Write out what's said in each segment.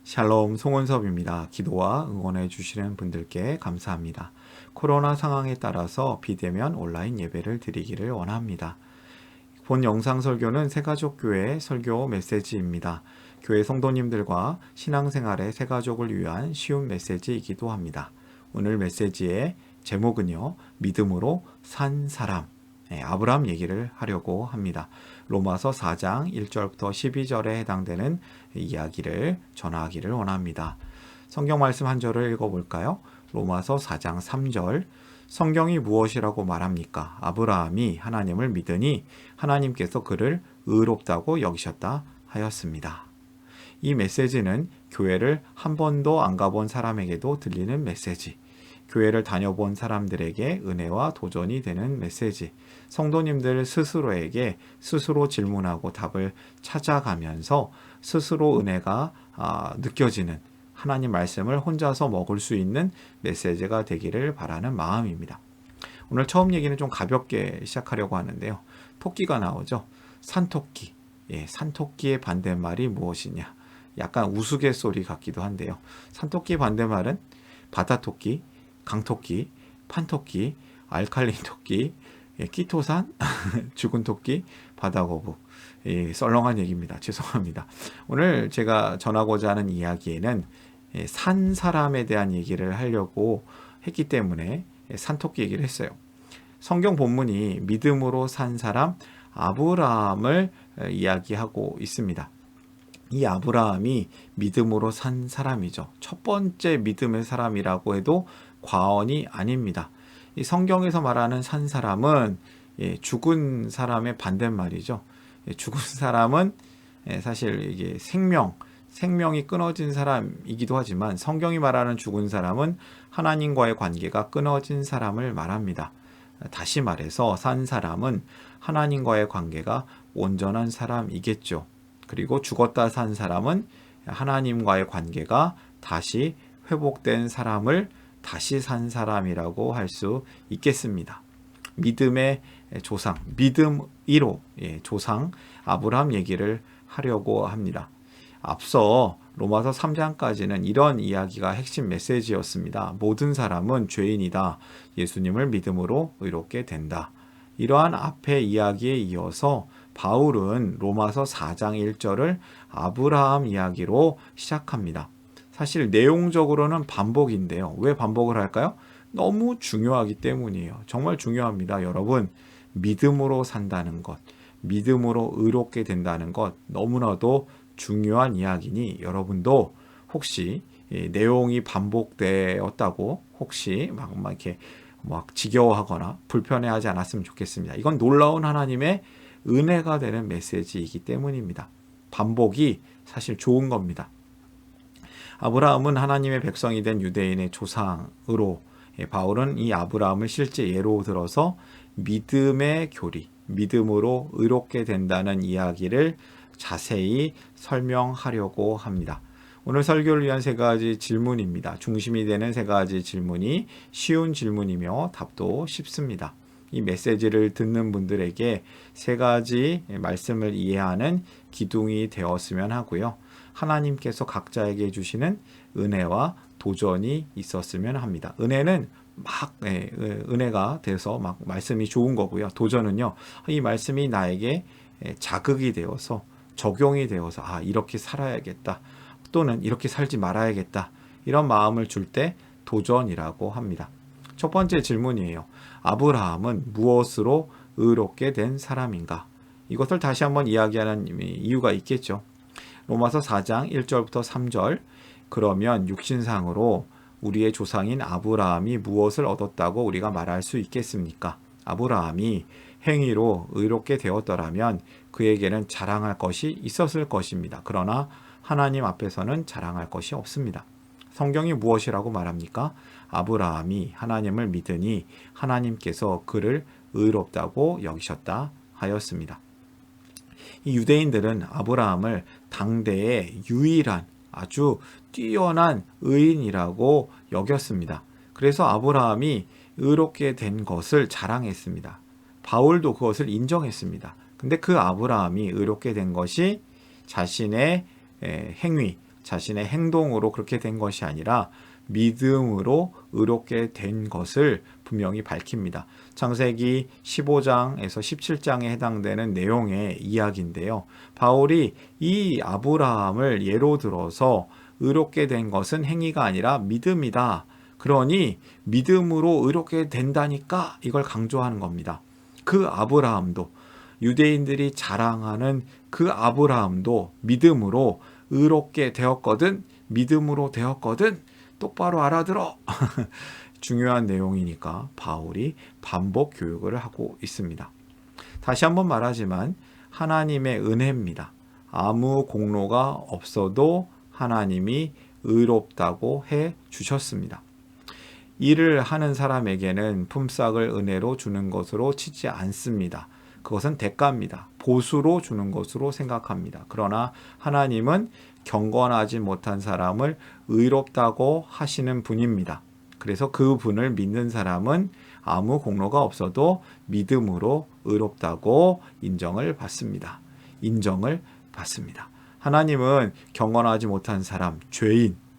샬롬 송은섭입니다. 기도와 응원해 주시는 분들께 감사합니다. 코로나 상황에 따라서 비대면 온라인 예배를 드리기를 원합니다. 본 영상 설교는 새가족교회 설교 메시지입니다. 교회 성도님들과 신앙생활의 새가족을 위한 쉬운 메시지이기도 합니다. 오늘 메시지의 제목은요, 믿음으로 산 사람, 아브라함 얘기를 하려고 합니다. 로마서 4장 1절부터 12절에 해당되는 이야기를 전하기를 원합니다. 성경 말씀 한 절을 읽어볼까요? 로마서 4장 3절. 성경이 무엇이라고 말합니까? 아브라함이 하나님을 믿으니 하나님께서 그를 의롭다고 여기셨다 하였습니다. 이 메시지는 교회를 한 번도 안 가본 사람에게도 들리는 메시지, 교회를 다녀본 사람들에게 은혜와 도전이 되는 메시지, 성도님들 스스로에게 스스로 질문하고 답을 찾아가면서 스스로 은혜가 느껴지는 하나님 말씀을 혼자서 먹을 수 있는 메시지가 되기를 바라는 마음입니다. 오늘 처음 얘기는 좀 가볍게 시작하려고 하는데요. 토끼가 나오죠. 산토끼. 산토끼의 반대말이 무엇이냐? 약간 우스갯소리 같기도 한데요. 산토끼의 반대말은 바다토끼, 강토끼, 판토끼, 알칼리 토끼, 키토산, 죽은 토끼, 바다거북. 썰렁한 얘기입니다. 죄송합니다. 오늘 제가 전하고자 하는 이야기에는 산 사람에 대한 얘기를 하려고 했기 때문에 산토끼 얘기를 했어요. 성경 본문이 믿음으로 산 사람 아브라함을 이야기하고 있습니다. 이 아브라함이 믿음으로 산 사람이죠. 첫 번째 믿음의 사람이라고 해도 과언이 아닙니다. 이 성경에서 말하는 산 사람은 죽은 사람의 반대말이죠. 죽은 사람은 사실 이게 생명이 끊어진 사람이기도 하지만 성경이 말하는 죽은 사람은 하나님과의 관계가 끊어진 사람을 말합니다. 다시 말해서 산 사람은 하나님과의 관계가 온전한 사람이겠죠. 그리고 죽었다 산 사람은 하나님과의 관계가 다시 회복된 사람을 다시 산 사람이라고 할 수 있겠습니다. 믿음의 조상, 믿음 1호 조상 아브라함 얘기를 하려고 합니다. 앞서 로마서 3장까지는 이런 이야기가 핵심 메시지였습니다. 모든 사람은 죄인이다. 예수님을 믿음으로 의롭게 된다. 이러한 앞의 이야기에 이어서 바울은 로마서 4장 1절을 아브라함 이야기로 시작합니다. 사실 내용적으로는 반복인데요. 왜 반복을 할까요? 너무 중요하기 때문이에요. 정말 중요합니다. 여러분, 믿음으로 산다는 것, 믿음으로 의롭게 된다는 것 너무나도 중요한 이야기니 여러분도 혹시 내용이 반복되었다고 혹시 막 이렇게 지겨워하거나 불편해하지 않았으면 좋겠습니다. 이건 놀라운 하나님의 은혜가 되는 메시지이기 때문입니다. 반복이 사실 좋은 겁니다. 아브라함은 하나님의 백성이 된 유대인의 조상으로 바울은 이 아브라함을 실제 예로 들어서 믿음의 교리, 믿음으로 의롭게 된다는 이야기를 자세히 설명하려고 합니다. 오늘 설교를 위한 세 가지 질문입니다. 중심이 되는 세 가지 질문이 쉬운 질문이며 답도 쉽습니다. 이 메시지를 듣는 분들에게 세 가지 말씀을 이해하는 기둥이 되었으면 하고요. 하나님께서 각자에게 주시는 은혜와 도전이 있었으면 합니다. 은혜는 은혜가 돼서 말씀이 좋은 거고요. 도전은요, 이 말씀이 나에게 자극이 되어서 적용이 되어서 이렇게 살아야겠다 또는 이렇게 살지 말아야겠다 이런 마음을 줄 때 도전이라고 합니다. 첫 번째 질문이에요. 아브라함은 무엇으로 의롭게 된 사람인가? 이것을 다시 한번 이야기하는 이유가 있겠죠. 로마서 4장 1절부터 3절. 그러면 육신상으로 우리의 조상인 아브라함이 무엇을 얻었다고 우리가 말할 수 있겠습니까? 아브라함이 행위로 의롭게 되었더라면 그에게는 자랑할 것이 있었을 것입니다. 그러나 하나님 앞에서는 자랑할 것이 없습니다. 성경이 무엇이라고 말합니까? 아브라함이 하나님을 믿으니 하나님께서 그를 의롭다고 여기셨다 하였습니다. 이 유대인들은 아브라함을 당대의 유일한 아주 뛰어난 의인이라고 여겼습니다. 그래서 아브라함이 의롭게 된 것을 자랑했습니다. 바울도 그것을 인정했습니다. 근데 그 아브라함이 의롭게 된 것이 자신의 행위 자신의 행동으로 그렇게 된 것이 아니라 믿음으로 의롭게 된 것을 분명히 밝힙니다. 창세기 15장에서 17장에 해당되는 내용의 이야기인데요. 바울이 이 아브라함을 예로 들어서 의롭게 된 것은 행위가 아니라 믿음이다. 그러니 믿음으로 의롭게 된다니까 이걸 강조하는 겁니다. 그 아브라함도, 유대인들이 자랑하는 그 아브라함도 믿음으로 의롭게 되었거든, 믿음으로 되었거든, 똑바로 알아들어. 중요한 내용이니까 바울이 반복 교육을 하고 있습니다. 다시 한번 말하지만 하나님의 은혜입니다. 아무 공로가 없어도 하나님이 의롭다고 해 주셨습니다. 일을 하는 사람에게는 품삯을 은혜로 주는 것으로 치지 않습니다. 그것은 대가입니다. 보수로 주는 것으로 생각합니다. 그러나 하나님은 경건하지 못한 사람을 의롭다고 하시는 분입니다. 그래서 그 분을 믿는 사람은 아무 공로가 없어도 믿음으로 의롭다고 인정을 받습니다. 인정을 받습니다. 하나님은 경건하지 못한 사람,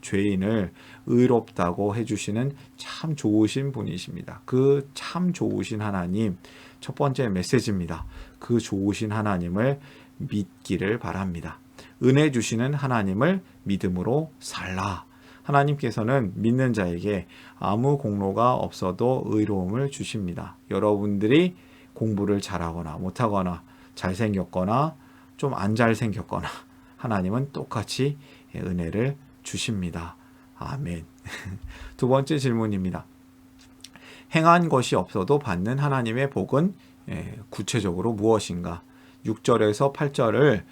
죄인을 의롭다고 해주시는 참 좋으신 분이십니다. 그 참 좋으신 하나님, 첫 번째 메시지입니다. 그 좋으신 하나님을 믿기를 바랍니다. 은혜 주시는 하나님을 믿음으로 살라. 하나님께서는 믿는 자에게 아무 공로가 없어도 의로움을 주십니다. 여러분들이 공부를 잘하거나 못하거나 잘생겼거나 좀 안 잘생겼거나 하나님은 똑같이 은혜를 주십니다. 아멘. 두 번째 질문입니다. 행한 것이 없어도 받는 하나님의 복은 구체적으로 무엇인가? 6절에서 8절을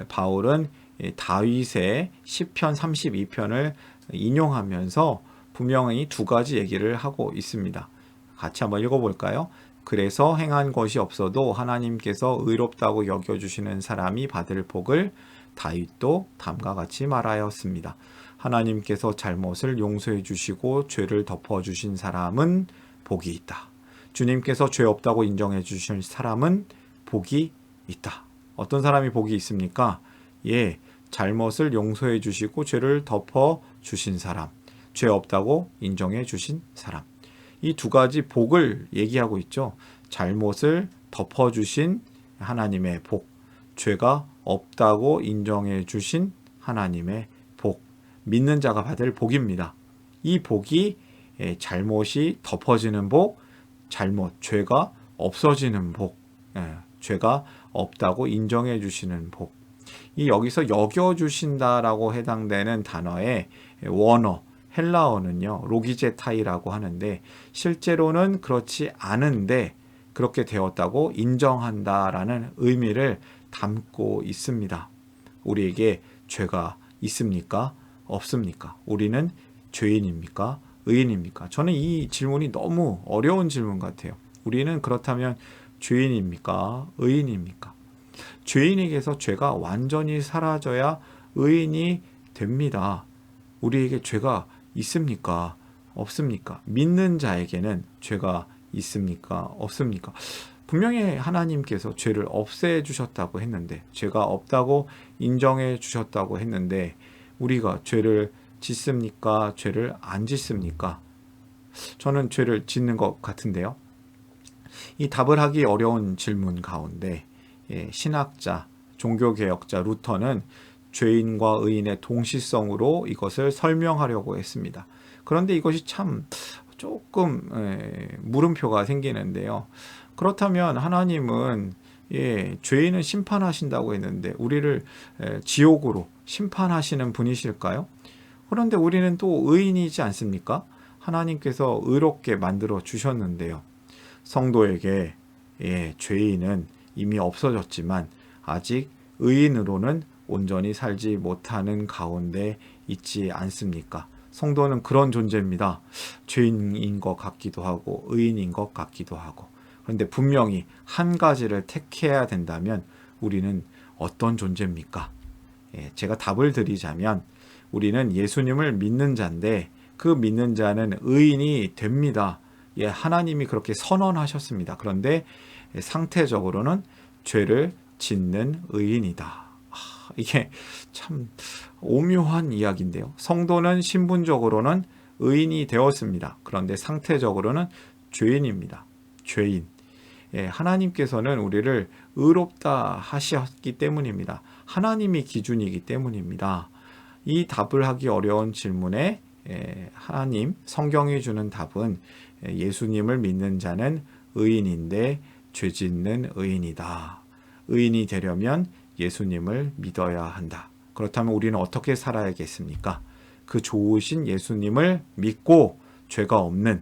바울은 다윗의 시편 32편을 인용하면서 분명히 두 가지 얘기를 하고 있습니다. 같이 한번 읽어볼까요? 그래서 행한 것이 없어도 하나님께서 의롭다고 여겨주시는 사람이 받을 복을 다윗도 다음과 같이 말하였습니다. 하나님께서 잘못을 용서해 주시고 죄를 덮어 주신 사람은 복이 있다. 주님께서 죄 없다고 인정해 주신 사람은 복이 있다. 어떤 사람이 복이 있습니까? 잘못을 용서해 주시고 죄를 덮어 주신 사람, 죄 없다고 인정해 주신 사람. 이 두 가지 복을 얘기하고 있죠. 잘못을 덮어 주신 하나님의 복, 죄가 없다고 인정해 주신 하나님의 복, 믿는 자가 받을 복입니다. 이 복이 잘못이 덮어지는 복, 죄가 없어지는 복, 죄가 없다고 인정해 주시는 복. 이 여기서 여겨주신다라고 해당되는 단어의 원어, 헬라어는요, 로기제타이라고 하는데 실제로는 그렇지 않은데 그렇게 되었다고 인정한다라는 의미를 담고 있습니다. 우리에게 죄가 있습니까? 없습니까? 우리는 죄인입니까? 의인입니까? 저는 이 질문이 너무 어려운 질문 같아요. 우리는 그렇다면 죄인입니까? 의인입니까? 죄인에게서 죄가 완전히 사라져야 의인이 됩니다. 우리에게 죄가 있습니까? 없습니까? 믿는 자에게는 죄가 있습니까? 없습니까? 분명히 하나님께서 죄를 없애 주셨다고 했는데, 죄가 없다고 인정해 주셨다고 했는데, 우리가 죄를 짓습니까? 죄를 안 짓습니까? 저는 죄를 짓는 것 같은데요. 이 답을 하기 어려운 질문 가운데 신학자, 종교개혁자 루터는 죄인과 의인의 동시성으로 이것을 설명하려고 했습니다. 그런데 이것이 참 조금 물음표가 생기는데요. 그렇다면 하나님은 죄인은 심판하신다고 했는데 우리를 지옥으로 심판하시는 분이실까요? 그런데 우리는 또 의인이지 않습니까? 하나님께서 의롭게 만들어 주셨는데요. 성도에게 죄인은 이미 없어졌지만 아직 의인으로는 온전히 살지 못하는 가운데 있지 않습니까? 성도는 그런 존재입니다. 죄인인 것 같기도 하고 의인인 것 같기도 하고. 그런데 분명히 한 가지를 택해야 된다면 우리는 어떤 존재입니까? 제가 답을 드리자면 우리는 예수님을 믿는 자인데 그 믿는 자는 의인이 됩니다. 하나님이 그렇게 선언하셨습니다. 그런데 상태적으로는 죄를 짓는 의인이다. 이게 참 오묘한 이야기인데요. 성도는 신분적으로는 의인이 되었습니다. 그런데 상태적으로는 죄인입니다. 죄인. 하나님께서는 우리를 의롭다 하셨기 때문입니다. 하나님이 기준이기 때문입니다. 이 답을 하기 어려운 질문에 하나님, 성경이 주는 답은 예수님을 믿는 자는 의인인데 죄 짓는 의인이다. 의인이 되려면 예수님을 믿어야 한다. 그렇다면 우리는 어떻게 살아야겠습니까? 그 좋으신 예수님을 믿고 죄가 없는,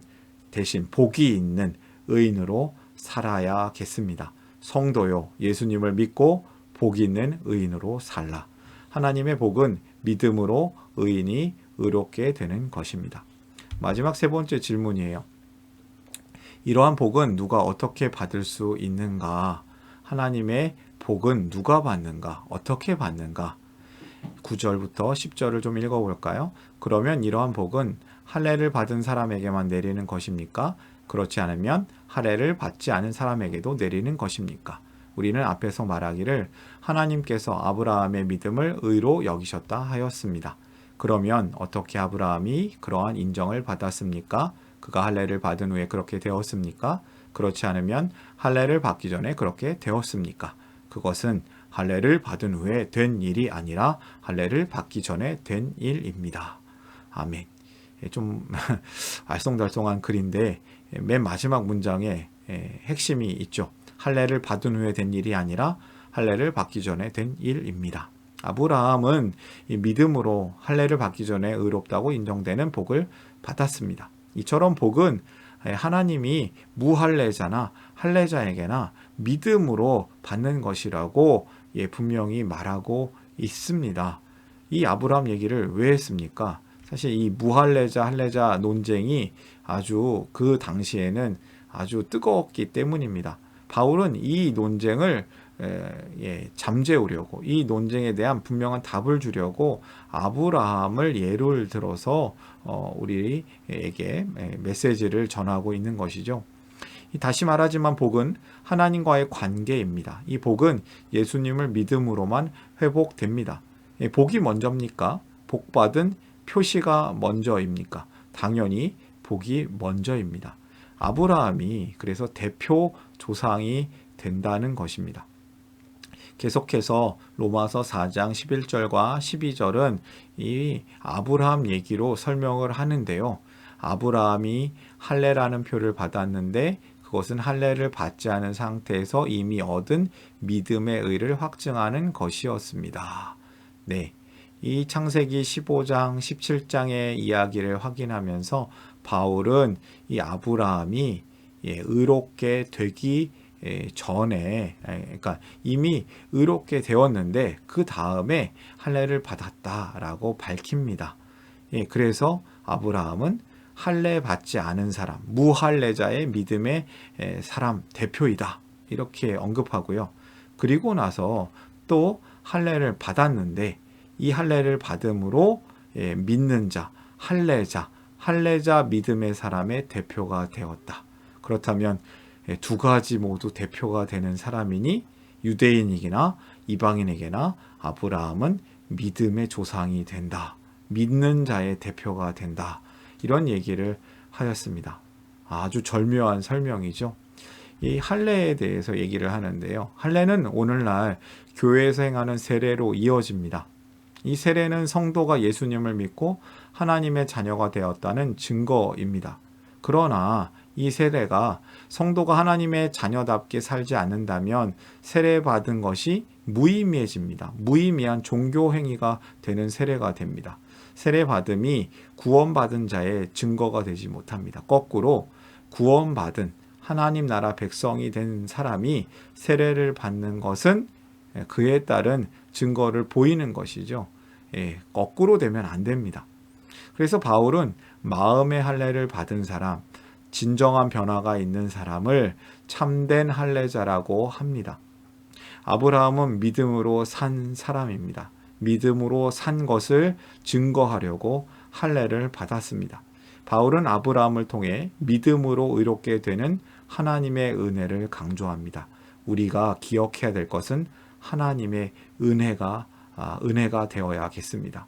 대신 복이 있는 의인으로 살아야겠습니다. 성도요, 예수님을 믿고 복 있는 의인으로 살라. 하나님의 복은 믿음으로 의인이 의롭게 되는 것입니다. 마지막 세 번째 질문이에요. 이러한 복은 누가 어떻게 받을 수 있는가? 하나님의 복은 누가 받는가? 어떻게 받는가? 9절부터 10절을 좀 읽어볼까요? 그러면 이러한 복은 할례를 받은 사람에게만 내리는 것입니까? 그렇지 않으면 할례를 받지 않은 사람에게도 내리는 것입니까? 우리는 앞에서 말하기를 하나님께서 아브라함의 믿음을 의로 여기셨다 하였습니다. 그러면 어떻게 아브라함이 그러한 인정을 받았습니까? 그가 할례를 받은 후에 그렇게 되었습니까? 그렇지 않으면 할례를 받기 전에 그렇게 되었습니까? 그것은 할례를 받은 후에 된 일이 아니라 할례를 받기 전에 된 일입니다. 아멘. 좀 알쏭달쏭한 글인데 맨 마지막 문장에 핵심이 있죠. 할례를 받은 후에 된 일이 아니라 할례를 받기 전에 된 일입니다. 아브라함은 이 믿음으로 할례를 받기 전에 의롭다고 인정되는 복을 받았습니다. 이처럼 복은 하나님이 무할례자나 할례자에게나 믿음으로 받는 것이라고 분명히 말하고 있습니다. 이 아브라함 얘기를 왜 했습니까? 사실 이 무할례자 할례자 논쟁이 아주 그 당시에는 아주 뜨거웠기 때문입니다. 바울은 이 논쟁을 잠재우려고, 이 논쟁에 대한 분명한 답을 주려고 아브라함을 예를 들어서 우리에게 메시지를 전하고 있는 것이죠. 다시 말하지만 복은 하나님과의 관계입니다. 이 복은 예수님을 믿음으로만 회복됩니다. 복이 먼저입니까? 복받은 표시가 먼저입니까? 당연히 복이 먼저입니다. 아브라함이 그래서 대표 조상이 된다는 것입니다. 계속해서 로마서 4장 11절과 12절은 이 아브라함 얘기로 설명을 하는데요. 아브라함이 할례라는 표를 받았는데 그것은 할례를 받지 않은 상태에서 이미 얻은 믿음의 의를 확증하는 것이었습니다. 네. 이 창세기 15장, 17장의 이야기를 확인하면서 바울은 이 아브라함이 의롭게 되기 전에, 그러니까 이미 의롭게 되었는데 그 다음에 할례를 받았다라고 밝힙니다. 그래서 아브라함은 할례 받지 않은 사람, 무할례자의 믿음의 사람 대표이다. 이렇게 언급하고요. 그리고 나서 또 할례를 받았는데 이 할례를 받음으로 믿는 자, 할례자 믿음의 사람의 대표가 되었다. 그렇다면 두 가지 모두 대표가 되는 사람이니 유대인이기나 이방인에게나 아브라함은 믿음의 조상이 된다. 믿는 자의 대표가 된다. 이런 얘기를 하였습니다. 아주 절묘한 설명이죠. 이 할례에 대해서 얘기를 하는데요. 할례는 오늘날 교회에서 행하는 세례로 이어집니다. 이 세례는 성도가 예수님을 믿고 하나님의 자녀가 되었다는 증거입니다. 그러나 이 세례가 성도가 하나님의 자녀답게 살지 않는다면 세례받은 것이 무의미해집니다. 무의미한 종교 행위가 되는 세례가 됩니다. 세례받음이 구원받은 자의 증거가 되지 못합니다. 거꾸로 구원받은 하나님 나라 백성이 된 사람이 세례를 받는 것은 그에 따른 증거를 보이는 것이죠. 거꾸로 되면 안 됩니다. 그래서 바울은 마음의 할례를 받은 사람, 진정한 변화가 있는 사람을 참된 할례자라고 합니다. 아브라함은 믿음으로 산 사람입니다. 믿음으로 산 것을 증거하려고 할례를 받았습니다. 바울은 아브라함을 통해 믿음으로 의롭게 되는 하나님의 은혜를 강조합니다. 우리가 기억해야 될 것은 하나님의 은혜가 은혜가 되어야겠습니다.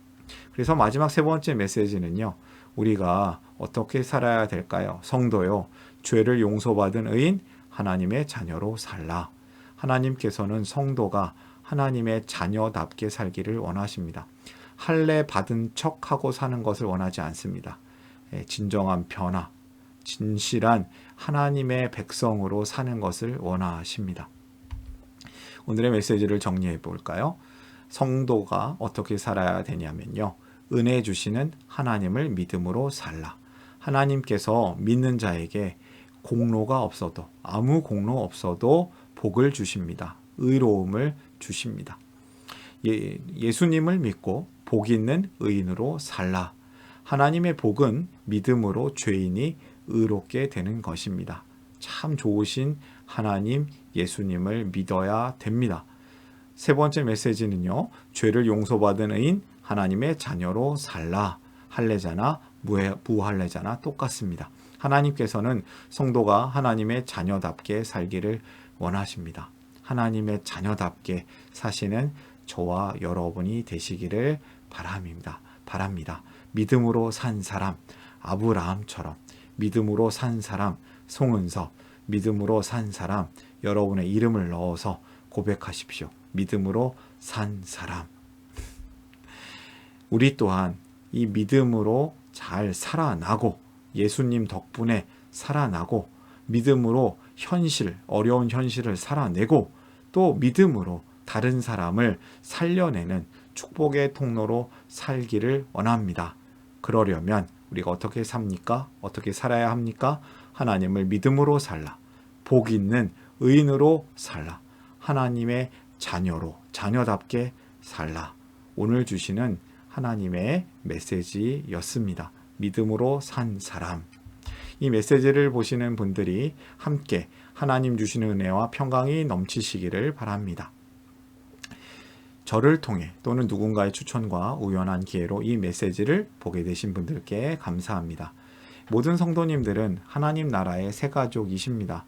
그래서 마지막 세 번째 메시지는요. 우리가 어떻게 살아야 될까요? 성도요. 죄를 용서받은 의인 하나님의 자녀로 살라. 하나님께서는 성도가 하나님의 자녀답게 살기를 원하십니다. 할례 받은 척하고 사는 것을 원하지 않습니다. 진정한 변화, 진실한 하나님의 백성으로 사는 것을 원하십니다. 오늘의 메시지를 정리해 볼까요? 성도가 어떻게 살아야 되냐면요. 은혜 주시는 하나님을 믿음으로 살라. 하나님께서 믿는 자에게 공로가 없어도, 아무 공로 없어도 복을 주십니다. 의로움을 주십니다. 예수님을 믿고 복 있는 의인으로 살라. 하나님의 복은 믿음으로 죄인이 의롭게 되는 것입니다. 참 좋으신 하나님 예수님을 믿어야 됩니다. 세 번째 메시지는요. 죄를 용서받은 의인 하나님의 자녀로 살라. 할례자나 무할례자나 똑같습니다. 하나님께서는 성도가 하나님의 자녀답게 살기를 원하십니다. 하나님의 자녀답게 사시는 저와 여러분이 되시기를 바랍니다. 믿음으로 산 사람 아브라함처럼, 믿음으로 산 사람 송은섭, 믿음으로 산 사람 여러분의 이름을 넣어서 고백하십시오. 믿음으로 산 사람. 우리 또한 이 믿음으로 잘 살아나고 예수님 덕분에 살아나고 믿음으로 어려운 현실을 살아내고 또 믿음으로 다른 사람을 살려내는 축복의 통로로 살기를 원합니다. 그러려면 우리가 어떻게 삽니까? 어떻게 살아야 합니까? 하나님을 믿음으로 살라. 복 있는 의인으로 살라. 하나님의 자녀답게 살라. 오늘 주시는 하나님의 메시지였습니다. 믿음으로 산 사람. 이 메시지를 보시는 분들이 함께 하나님 주시는 은혜와 평강이 넘치시기를 바랍니다. 저를 통해 또는 누군가의 추천과 우연한 기회로 이 메시지를 보게 되신 분들께 감사합니다. 모든 성도님들은 하나님 나라의 새 가족이십니다.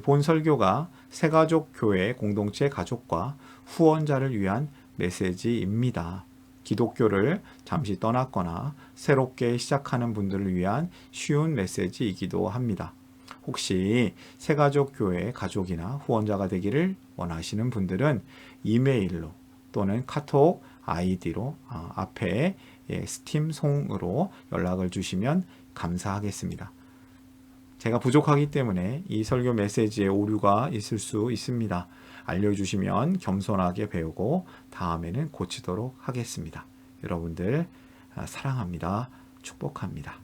본 설교가 새가족 교회 공동체 가족과 후원자를 위한 메시지입니다. 기독교를 잠시 떠났거나 새롭게 시작하는 분들을 위한 쉬운 메시지이기도 합니다. 혹시 새가족 교회 가족이나 후원자가 되기를 원하시는 분들은 이메일로 또는 카톡 아이디로 앞에 스팀송으로 연락을 주시면 감사하겠습니다. 제가 부족하기 때문에 이 설교 메시지에 오류가 있을 수 있습니다. 알려주시면 겸손하게 배우고 다음에는 고치도록 하겠습니다. 여러분들 사랑합니다. 축복합니다.